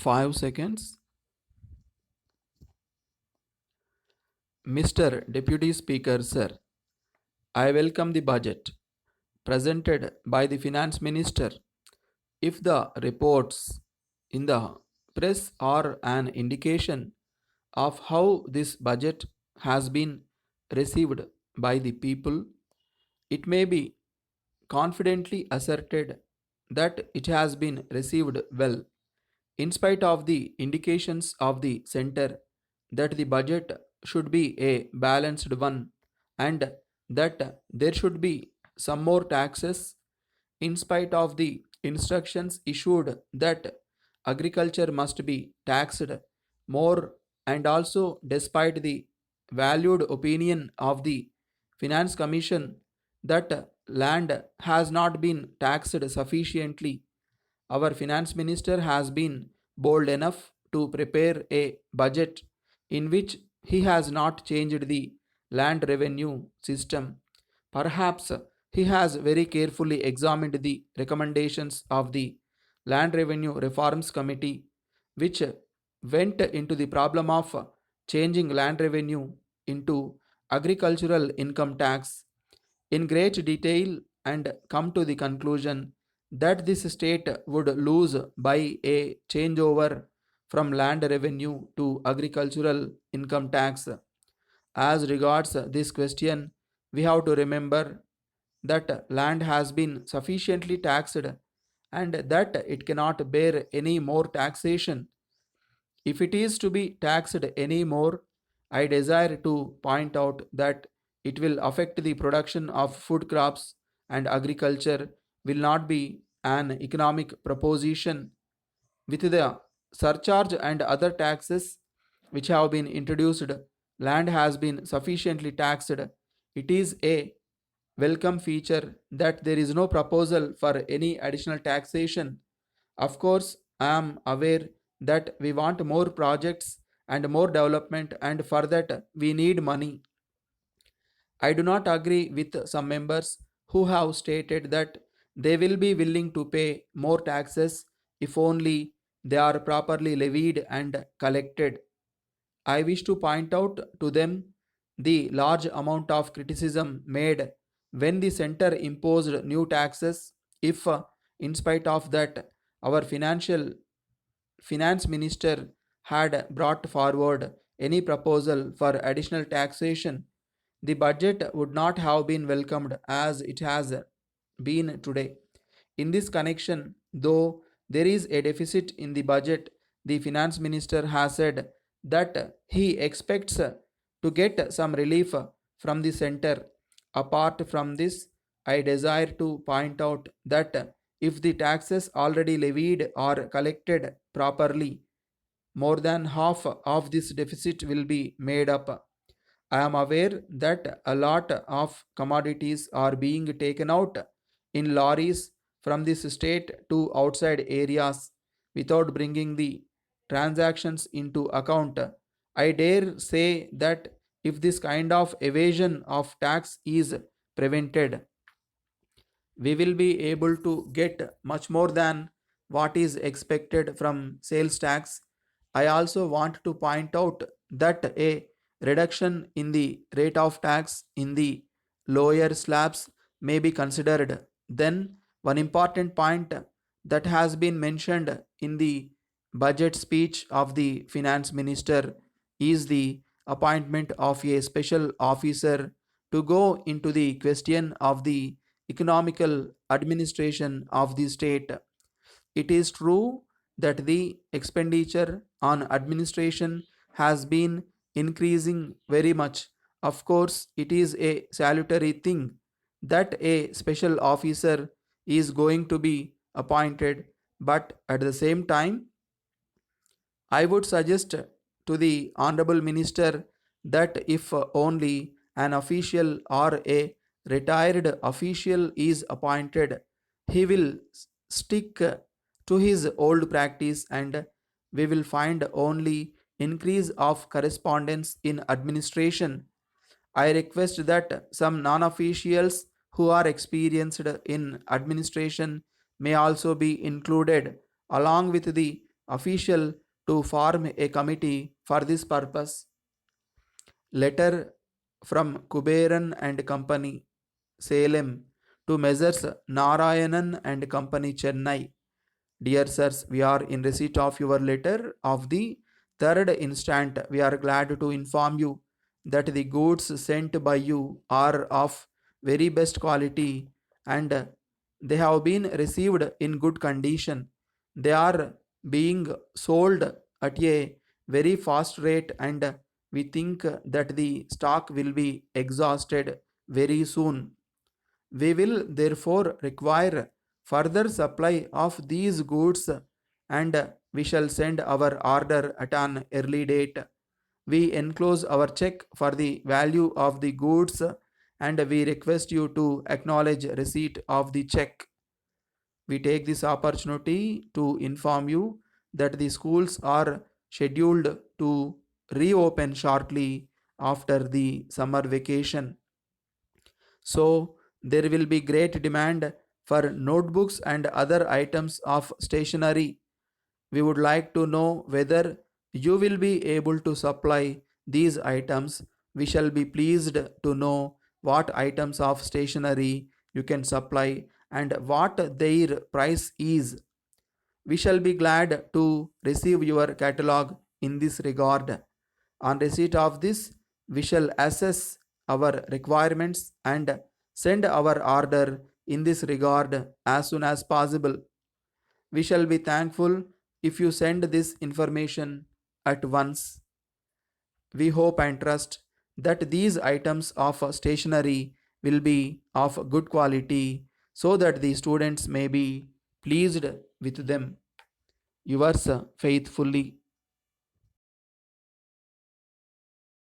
5 seconds. Mr. Deputy Speaker, sir, I welcome the budget presented by the Finance Minister. If the reports in the press are an indication of how this budget has been received by the people, it may be confidently asserted that it has been received well, in spite of the indications of the center that the budget should be a balanced one and that there should be some more taxes, in spite of the instructions issued that agriculture must be taxed more, and also despite the valued opinion of the Finance Commission that land has not been taxed sufficiently. Our finance minister has been bold enough to prepare a budget in which he has not changed the land revenue system. Perhaps he has very carefully examined the recommendations of the Land Revenue Reforms Committee, which went into the problem of changing land revenue into agricultural income tax in great detail and come to the conclusion that this state would lose by a changeover from land revenue to agricultural income tax. As regards this question, we have to remember that land has been sufficiently taxed and that it cannot bear any more taxation. If it is to be taxed any more, I desire to point out that it will affect the production of food crops, and agriculture will not be an economic proposition. With the surcharge and other taxes which have been introduced, land has been sufficiently taxed. It is a welcome feature that there is no proposal for any additional taxation. Of course, I am aware that we want more projects and more development, and for that we need money. I do not agree with some members who have stated that they will be willing to pay more taxes if only they are properly levied and collected. I wish to point out to them the large amount of criticism made when the center imposed new taxes. If, in spite of that, our finance minister had brought forward any proposal for additional taxation, the budget would not have been welcomed as it has been today. In this connection, though there is a deficit in the budget, the finance minister has said that he expects to get some relief from the center. Apart from this, I desire to point out that if the taxes already levied are collected properly, more than half of this deficit will be made up. I am aware that a lot of commodities are being taken out in lorries from this state to outside areas without bringing the transactions into account. I dare say that if this kind of evasion of tax is prevented, we will be able to get much more than what is expected from sales tax. I also want to point out that a reduction in the rate of tax in the lower slabs may be considered. Then, one important point that has been mentioned in the budget speech of the finance minister is the appointment of a special officer to go into the question of the economical administration of the state. It is true that the expenditure on administration has been increasing very much. Of course, it is a salutary thing that a special officer is going to be appointed, but at the same time, I would suggest to the Honorable Minister that if only an official or a retired official is appointed, he will stick to his old practice and we will find only increase of correspondence in administration. I request that some non officials who are experienced in administration may also be included along with the official to form a committee for this purpose. Letter from Kuberan and Company, Salem, to Messrs. Narayanan and Company, Chennai. Dear sirs, we are in receipt of your letter of the third instant. We are glad to inform you that the goods sent by you are of very best quality and they have been received in good condition. They are being sold at a very fast rate and we think that the stock will be exhausted very soon. We will therefore require further supply of these goods and we shall send our order at an early date. We enclose our check for the value of the goods and we request you to acknowledge receipt of the check. We take this opportunity to inform you that the schools are scheduled to reopen shortly after the summer vacation. So, there will be great demand for notebooks and other items of stationery. We would like to know whether you will be able to supply these items. We shall be pleased to know what items of stationery you can supply and what their price is. We shall be glad to receive your catalog in this regard. On receipt of this, we shall assess our requirements and send our order in this regard as soon as possible. We shall be thankful if you send this information at once. We hope and trust that these items of stationery will be of good quality so that the students may be pleased with them. Yours faithfully,